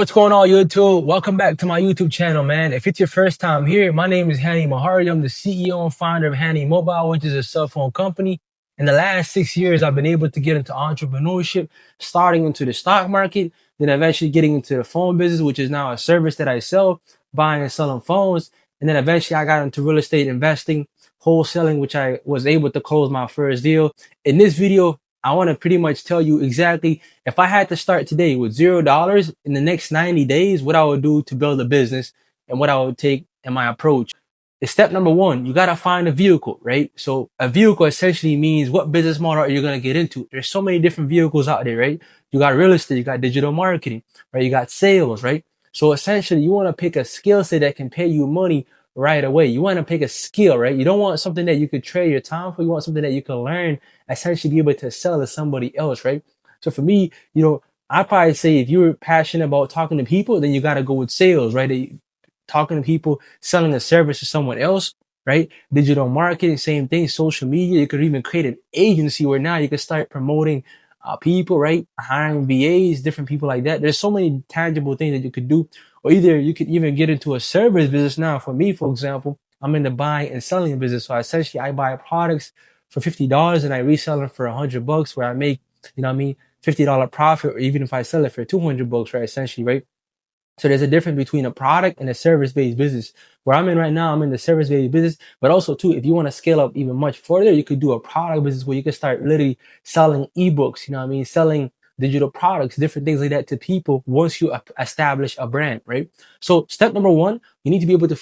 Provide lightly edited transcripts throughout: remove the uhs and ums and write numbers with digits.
What's going on, YouTube? Welcome back to my YouTube channel, man. If it's your first time here, my name is Hani Mahari. I'm the CEO and founder of Hani Mobile, which is a cell phone company. In the last 6 years, I've been able to get into entrepreneurship, starting into the stock market, then eventually getting into the phone business, which is now a service that I sell, buying and selling phones. And then eventually I got into real estate investing, wholesaling, which I was able to close my first deal. In this video, I want to pretty much tell you exactly if I had to start today with $0 in the next 90 days, what I would do to build a business and what I would take in my approach. Is step number one, you got to find a vehicle, right? So a vehicle essentially means what business model are you going to get into? There's so many different vehicles out there, right? You got real estate, you got digital marketing, right? You got sales, right? So essentially you want to pick a skill set that can pay you money right away. You want to pick a skill, right? You don't want something that you could trade your time for. You want something that you can learn, essentially be able to sell to somebody else, right? So for me, I'd probably say if you're passionate about talking to people, then you got to go with sales, right? Talking to people, selling a service to someone else, right? Digital marketing, same thing. Social media, you could even create an agency where now you can start promoting people, right? Hiring VAs, different people like that. There's so many tangible things that you could do. Or either you could even get into a service business now. For me, for example, I'm in the buying and selling business. So essentially I buy products for $50 and I resell them for $100 where I make, $50 profit, or even if I sell it for $200, right? Essentially, right? So there's a difference between a product and a service-based business. Where I'm in right now, I'm in the service-based business, but also too, if you want to scale up even much further, you could do a product business where you can start literally selling ebooks, selling digital products, different things like that to people once you establish a brand, right? So step number one, you need to be able to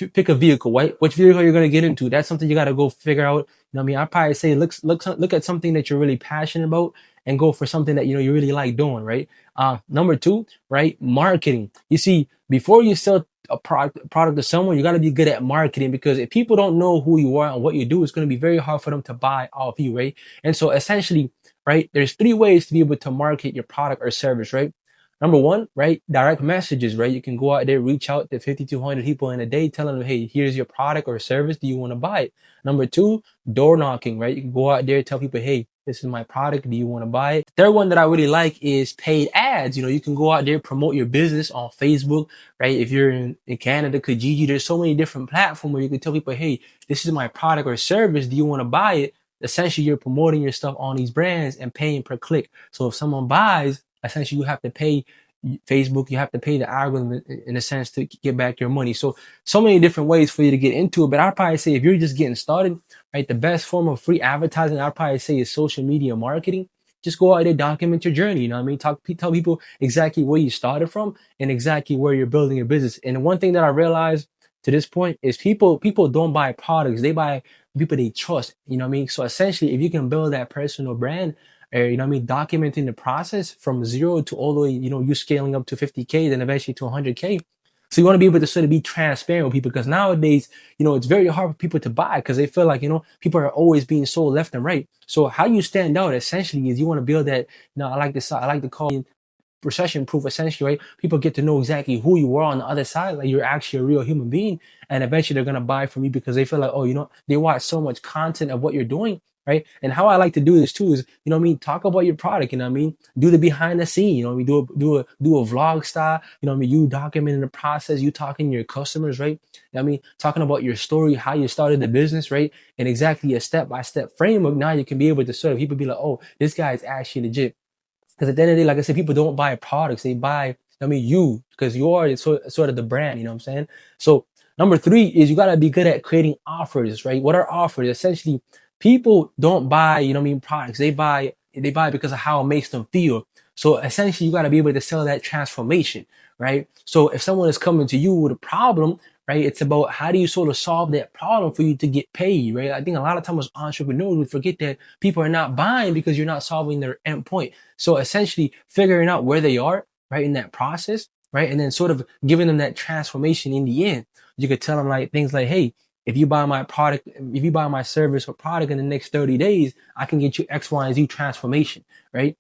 pick a vehicle, right? Which vehicle you're going to get into. That's something you got to go figure out. I'd probably say look at something that you're really passionate about and go for something that you really like doing, right? Number two, right? Marketing. You see, before you sell a product to someone, you got to be good at marketing, because if people don't know who you are and what you do, it's going to be very hard for them to buy off you, right? And so essentially, right, there's three ways to be able to market your product or service, right? Number one, right? Direct messages, right? You can go out there, reach out to 5,200 people in a day, telling them, hey, here's your product or service. Do you want to buy it? Number two, door knocking, right? You can go out there, tell people, hey, this is my product. Do you want to buy it? The third one that I really like is paid ads. You can go out there, promote your business on Facebook, right? If you're in Canada, Kijiji, there's so many different platforms where you can tell people, hey, this is my product or service. Do you want to buy it? Essentially, you're promoting your stuff on these brands and paying per click. So if someone buys, essentially you have to pay Facebook, you have to pay the algorithm in a sense to get back your money. So many different ways for you to get into it. But I'd probably say if you're just getting started, right, the best form of free advertising, I'd probably say, is social media marketing. Just go out there, document your journey. Tell people exactly where you started from and exactly where you're building your business. And one thing that I realized to this point is people don't buy products, they buy people they trust. So essentially, if you can build that personal brand, documenting the process from zero to all the way, you scaling up to 50K, then eventually to 100K. So you want to be able to sort of be transparent with people, because nowadays, it's very hard for people to buy because they feel like, people are always being sold left and right. So how you stand out essentially is you want to build that, I like to call it recession proof, essentially, right? People get to know exactly who you are on the other side, like you're actually a real human being, and eventually they're gonna buy from you because they feel like, they watch so much content of what you're doing, right? And how I like to do this too is, talk about your product, do the behind the scene, do a vlog style, you documenting the process, you talking to your customers, right? Talking about your story, how you started the business, right? And exactly a step-by-step framework. Now you can be able to sort of, people be like, oh, this guy is actually legit. Because at the end of the day, like I said, people don't buy products. They buy, you, because you are sort of the brand, you know what I'm saying? So number three is you got to be good at creating offers, right? What are offers? Essentially, people don't buy, products. They buy because of how it makes them feel. So essentially, you got to be able to sell that transformation, right? So if someone is coming to you with a problem, right, it's about how do you sort of solve that problem for you to get paid, right? I think a lot of times entrepreneurs, we forget that people are not buying because you're not solving their end point. So essentially figuring out where they are, right, in that process, right? And then sort of giving them that transformation in the end. You could tell them like things like, hey, if you buy my product, if you buy my service or product in the next 30 days, I can get you X, Y, and Z transformation, right?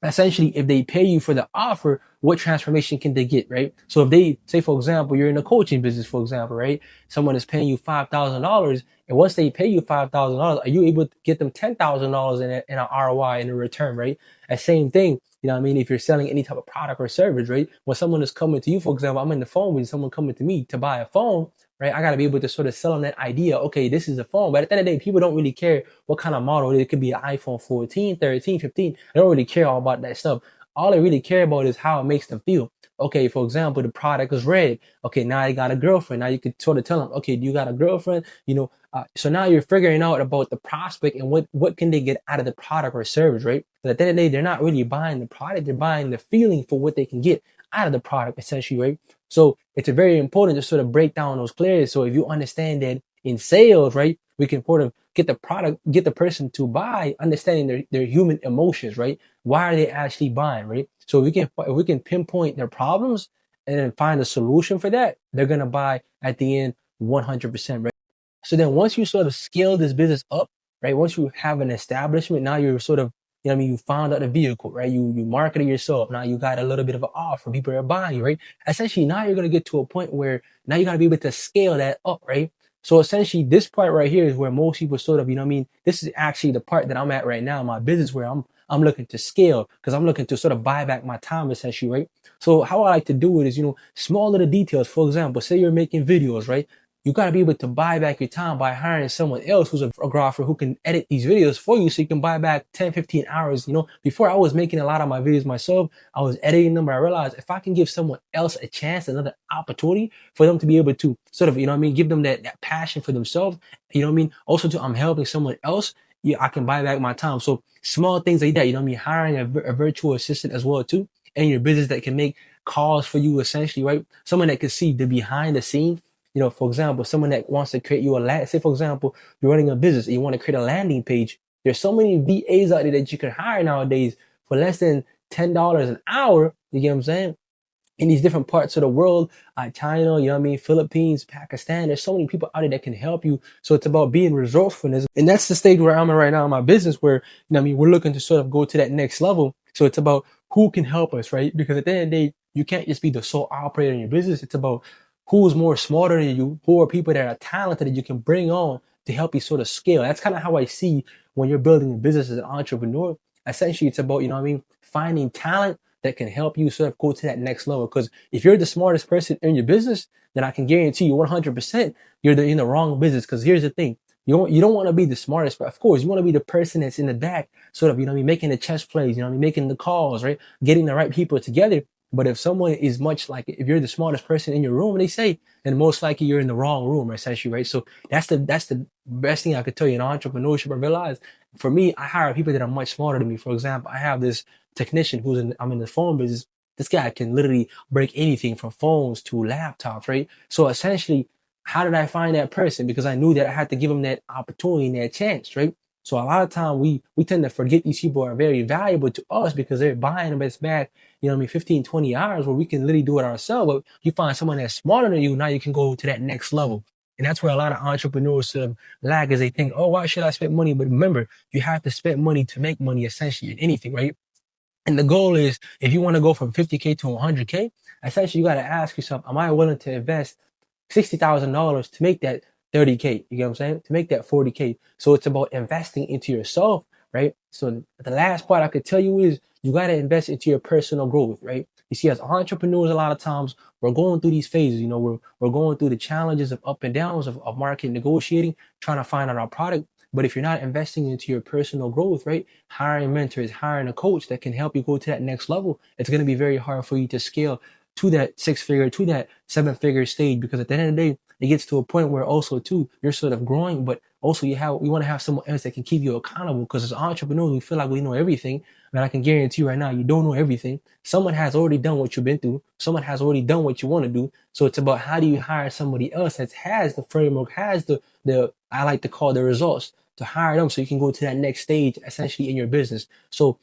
essentially, if they pay you for the offer, what transformation can they get, right? So if they say, for example, you're in a coaching business, for example, right? Someone is paying you $5,000, and once they pay you $5,000, are you able to get them $10,000 in an ROI in a return, right? And same thing, you know what I mean? If you're selling any type of product or service, right? When someone is coming to you, for example, I'm in the phone with someone coming to me to buy a phone, right? I got to be able to sort of sell them that idea. Okay, this is a phone. But at the end of the day, people don't really care what kind of model. It could be an iPhone 14, 13, 15. They don't really care all about that stuff. All they really care about is how it makes them feel. Okay, for example, the product is red. Okay, now you got a girlfriend. Now you could sort of tell them, okay, do you got a girlfriend? So now you're figuring out about the prospect and what can they get out of the product or service, right? But at the end of the day, they're not really buying the product. They're buying the feeling for what they can get out of the product, essentially, right? So it's very important to sort of break down those clears. So if you understand that in sales, right, we can sort of get the person to buy, understanding their human emotions, right? Why are they actually buying, right? So if we can pinpoint their problems and then find a solution for that, they're gonna buy at the end 100%, right? So then once you sort of scale this business up, right? Once you have an establishment, now you're sort of, you know what I mean, you found out the vehicle, right? You marketed yourself. Now you got a little bit of an offer. People are buying you, right? Essentially, now you're gonna get to a point where now you gotta be able to scale that up, right? So essentially, this part right here is where most people sort of, you know what I mean? This is actually the part that I'm at right now in my business where I'm looking to scale because I'm looking to sort of buy back my time essentially, right? So how I like to do it is, small little details. For example, say you're making videos, right? You got to be able to buy back your time by hiring someone else who's a photographer who can edit these videos for you so you can buy back 10, 15 hours. Before I was making a lot of my videos myself, I was editing them, but I realized if I can give someone else a chance, another opportunity for them to be able to sort of, give them that passion for themselves, Also, I'm helping someone else. Yeah, I can buy back my time. So small things like that, hiring a virtual assistant as well too in your business that can make calls for you essentially, right? Someone that can see the behind the scenes. For example, someone that wants to create you say, for example, you're running a business and you want to create a landing page. There's so many VAs out there that you can hire nowadays for less than $10 an hour. You get what I'm saying? In these different parts of the world, China, Philippines, Pakistan, there's so many people out there that can help you. So it's about being resourcefulness. And that's the stage where I'm at right now in my business where, we're looking to sort of go to that next level. So it's about who can help us, right? Because at the end of the day, you can't just be the sole operator in your business. It's about who's more smarter than you, who are people that are talented that you can bring on to help you sort of scale. That's kind of how I see when you're building a business as an entrepreneur. Essentially, it's about, finding talent that can help you sort of go to that next level. Because if you're the smartest person in your business, then I can guarantee you 100% you're in the wrong business. Because here's the thing. You don't want to be the smartest, but of course, you want to be the person that's in the back, sort of, making the chess plays, making the calls, right? Getting the right people together. But if someone is if you're the smartest person in your room, they say, then most likely you're in the wrong room, essentially, right? So that's the best thing I could tell you in entrepreneurship. I realize for me, I hire people that are much smarter than me. For example, I have this technician I'm in the phone business. This guy can literally break anything from phones to laptops, right? So essentially, how did I find that person? Because I knew that I had to give him that opportunity and that chance, right? So a lot of time we tend to forget these people are very valuable to us because they're buying us back, 15, 20 hours where we can literally do it ourselves. But you find someone that's smarter than you, now you can go to that next level. And that's where a lot of entrepreneurs sort of lag is they think, oh, why should I spend money? But remember, you have to spend money to make money essentially in anything, right? And the goal is if you want to go from 50K to 100K, essentially you got to ask yourself, am I willing to invest $60,000 to make that 30K? You get what I'm saying? To make that 40K. So it's about investing into yourself, right? So the last part I could tell you is you got to invest into your personal growth, right? You see, as entrepreneurs, a lot of times we're going through these phases, we're going through the challenges of up and downs of market negotiating, trying to find out our product. But if you're not investing into your personal growth, right? Hiring mentors, hiring a coach that can help you go to that next level, it's going to be very hard for you to scale to that 6-figure, to that 7-figure stage, because at the end of the day, it gets to a point where also too, you're sort of growing, but also you want to have someone else that can keep you accountable. Because as entrepreneurs, we feel like we know everything. And I can guarantee you right now, you don't know everything. Someone has already done what you've been through. Someone has already done what you want to do. So it's about how do you hire somebody else that has the framework, has the I like to call the results, to hire them so you can go to that next stage essentially in your business. So,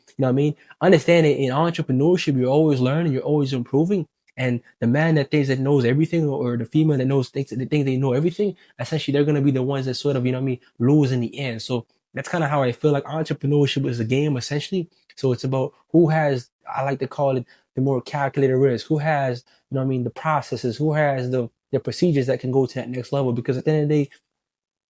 understanding in entrepreneurship, you're always learning, you're always improving. And the man that thinks that knows everything, or the female that thinks they know everything, essentially they're going to be the ones that sort of, lose in the end. So that's kind of how I feel like entrepreneurship is a game essentially. So it's about who has, I like to call it the more calculated risk, who has, you know what I mean, the processes, who has the procedures that can go to that next level. Because at the end of the day,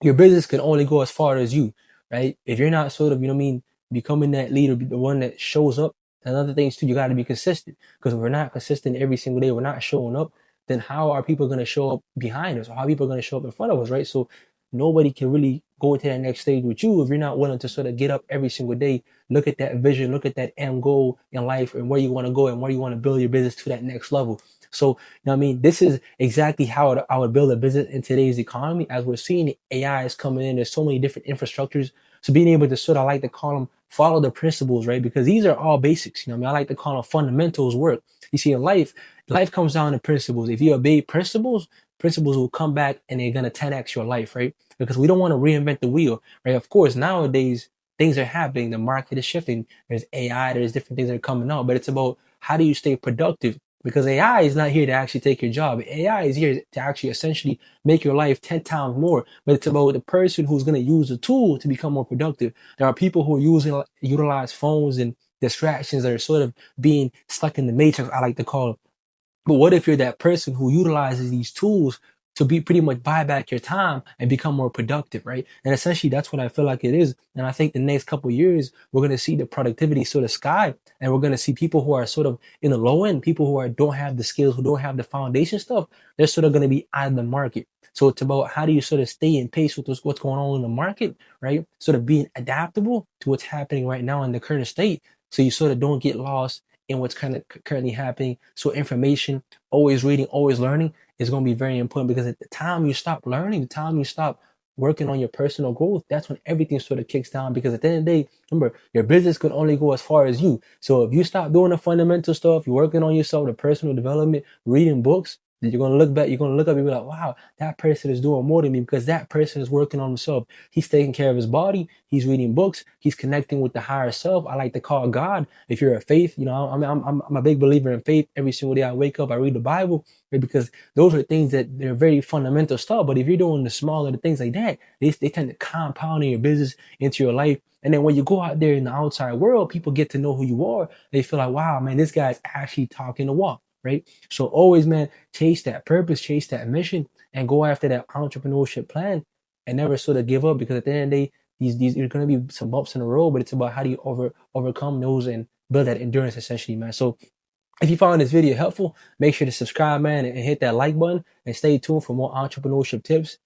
your business can only go as far as you, right? If you're not sort of, you know what I mean, becoming that leader, the one that shows up. And other things too, you got to be consistent. Because if we're not consistent every single day, we're not showing up, then how are people going to show up behind us? Or how are people going to show up in front of us, right? So nobody can really go into that next stage with you if you're not willing to sort of get up every single day, look at that vision, look at that end goal in life and where you want to go and where you want to build your business to that next level. So, you know what I mean? This is exactly how I would build a business in today's economy. As we're seeing AI is coming in, there's so many different infrastructures. So being able to sort of, I like to call them, follow the principles, right? Because these are all basics. You know what I mean? I like to call them fundamentals work. You see, in life comes down to principles. If you obey principles, principles will come back and they're going to 10x your life, right? Because we don't want to reinvent the wheel, right? Of course, nowadays, things are happening. The market is shifting. There's AI, there's different things that are coming out, but it's about how do you stay productive? Because AI is not here to actually take your job. AI is here to actually essentially make your life 10 times more. But it's about the person who's going to use the tool to become more productive. There are people who utilize phones and distractions that are sort of being stuck in the matrix, I like to call it. But what if you're that person who utilizes these tools to be pretty much buy back your time and become more productive, right? And essentially that's what I feel like it is. And I think the next couple of years, we're going to see the productivity sort of sky, and we're going to see people who are sort of in the low end, people who don't have the skills, who don't have the foundation stuff, they're sort of going to be out of the market. So it's about how do you sort of stay in pace with what's going on in the market, right? Sort of being adaptable to what's happening right now in the current state. So you sort of don't get lost in what's kind of currently happening. So information, always reading, always learning is going to be very important, because at the time you stop learning, the time you stop working on your personal growth, that's when everything sort of kicks down. Because at the end of the day, remember, your business could only go as far as you. So if you stop doing the fundamental stuff, you're working on yourself, the personal development, reading books, then you're going to look back, you're going to look up and be like, wow, that person is doing more than me, because that person is working on himself. He's taking care of his body. He's reading books. He's connecting with the higher self. I like to call God. If you're a faith, you know, I'm a big believer in faith. Every single day I wake up, I read the Bible, right? Because those are things that they're very fundamental stuff. But if you're doing the smaller the things like that, they tend to compound in your business into your life. And then when you go out there in the outside world, people get to know who you are. They feel like, wow, man, this guy's actually talking the walk, right? So always, man, chase that purpose, chase that mission, and go after that entrepreneurship plan, and never sort of give up. Because at the end of the day, these are going to be some bumps in the road, but it's about how do you overcome those and build that endurance, essentially, man. So if you found this video helpful, make sure to subscribe, man, and hit that like button, and stay tuned for more entrepreneurship tips